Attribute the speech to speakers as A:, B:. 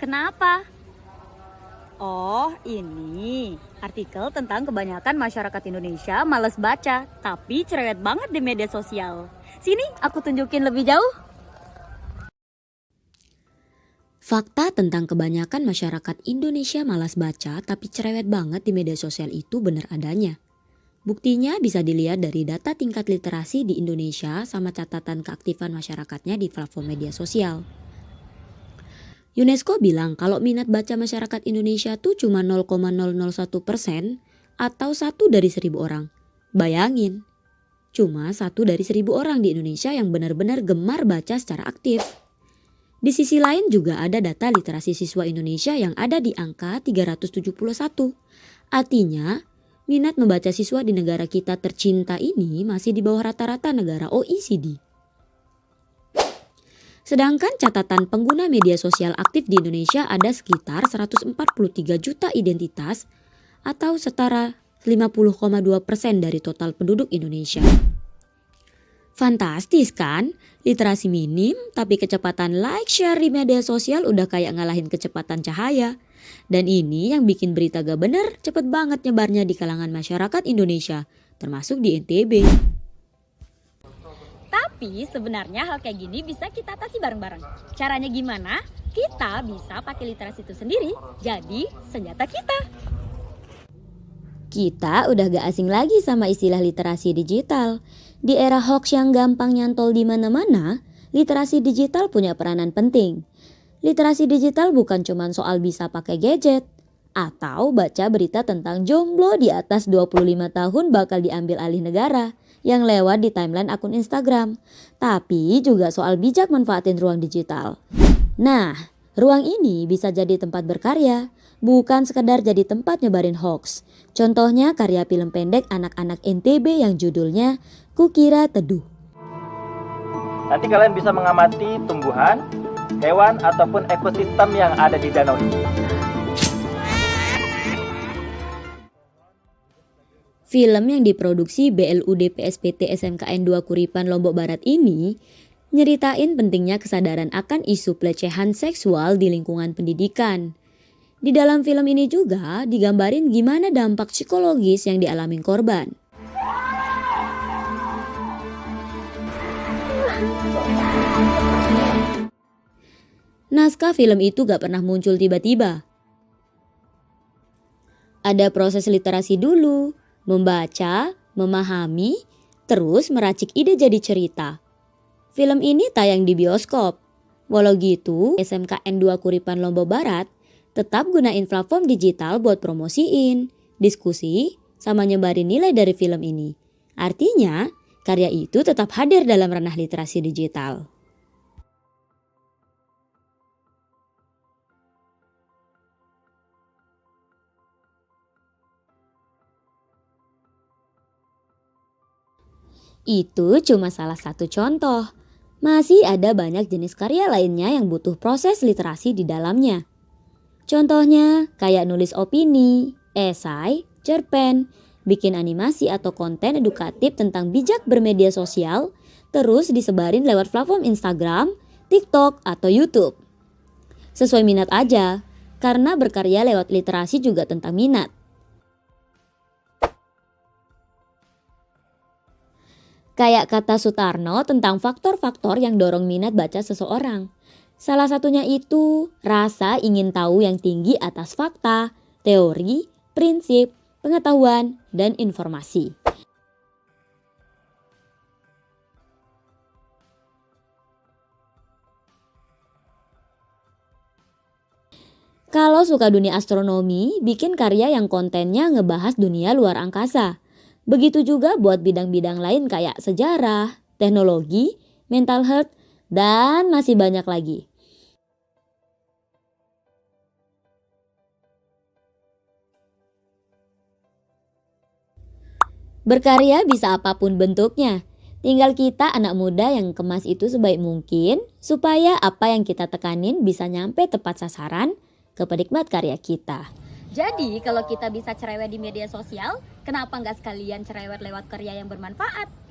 A: Kenapa? Oh, ini artikel tentang kebanyakan masyarakat Indonesia malas baca, tapi cerewet banget di media sosial. Sini, aku tunjukin lebih jauh.
B: Fakta tentang kebanyakan masyarakat Indonesia malas baca tapi cerewet banget di media sosial itu benar adanya. Buktinya bisa dilihat dari data tingkat literasi di Indonesia sama catatan keaktifan masyarakatnya di platform media sosial. UNESCO bilang kalau minat baca masyarakat Indonesia tuh cuma 0,001% atau 1 dari 1.000 orang. Bayangin, cuma 1 dari 1.000 orang di Indonesia yang benar-benar gemar baca secara aktif. Di sisi lain juga ada data literasi siswa Indonesia yang ada di angka 371. Artinya, minat membaca siswa di negara kita tercinta ini masih di bawah rata-rata negara OECD. Sedangkan catatan pengguna media sosial aktif di Indonesia ada sekitar 143 juta identitas atau setara 50,2% dari total penduduk Indonesia. Fantastis kan? Literasi minim tapi kecepatan like share di media sosial udah kayak ngalahin kecepatan cahaya. Dan ini yang bikin berita gak bener cepet banget nyebarnya di kalangan masyarakat Indonesia, termasuk di NTB.
A: Tapi sebenarnya hal kayak gini bisa kita atasi bareng-bareng. Caranya gimana? Kita bisa pakai literasi itu sendiri, jadi senjata kita.
B: Kita udah gak asing lagi sama istilah literasi digital. Di era hoax yang gampang nyantol di mana-mana, literasi digital punya peranan penting. Literasi digital bukan cuma soal bisa pakai gadget atau baca berita tentang jomblo di atas 25 tahun bakal diambil alih negara yang lewat di timeline akun Instagram, tapi juga soal bijak manfaatin ruang digital. Nah, ruang ini bisa jadi tempat berkarya, bukan sekedar jadi tempat nyebarin hoax. Contohnya karya film pendek anak-anak NTB yang judulnya Kukira Teduh.
C: Nanti kalian bisa mengamati tumbuhan, hewan, ataupun ekosistem yang ada di danau ini.
B: Film yang diproduksi BLUD PSPT SMKN 2 Kuripan Lombok Barat ini nyeritain pentingnya kesadaran akan isu pelecehan seksual di lingkungan pendidikan. Di dalam film ini juga digambarin gimana dampak psikologis yang dialami korban. Naskah film itu gak pernah muncul tiba-tiba. Ada proses literasi dulu, membaca, memahami, terus meracik ide jadi cerita. Film ini tayang di bioskop. Walau gitu, SMKN 2 Kuripan Lombok Barat tetap gunain platform digital buat promosiin, diskusi, sama nyebarin nilai dari film ini. Artinya, karya itu tetap hadir dalam ranah literasi digital. Itu cuma salah satu contoh. Masih ada banyak jenis karya lainnya yang butuh proses literasi di dalamnya. Contohnya kayak nulis opini, esai, cerpen, bikin animasi atau konten edukatif tentang bijak bermedia sosial, terus disebarin lewat platform Instagram, TikTok, atau YouTube. Sesuai minat aja, karena berkarya lewat literasi juga tentang minat. Kayak kata Sutarno tentang faktor-faktor yang dorong minat baca seseorang. Salah satunya itu rasa ingin tahu yang tinggi atas fakta, teori, prinsip, pengetahuan, dan informasi. Kalau suka dunia astronomi, bikin karya yang kontennya ngebahas dunia luar angkasa. Begitu juga buat bidang-bidang lain kayak sejarah, teknologi, mental health, dan masih banyak lagi. Berkarya bisa apapun bentuknya. Tinggal kita anak muda yang kemas itu sebaik mungkin supaya apa yang kita tekanin bisa nyampe tepat sasaran ke penikmat karya kita.
A: Jadi kalau kita bisa cerewet di media sosial, kenapa nggak sekalian cerewet lewat karya yang bermanfaat?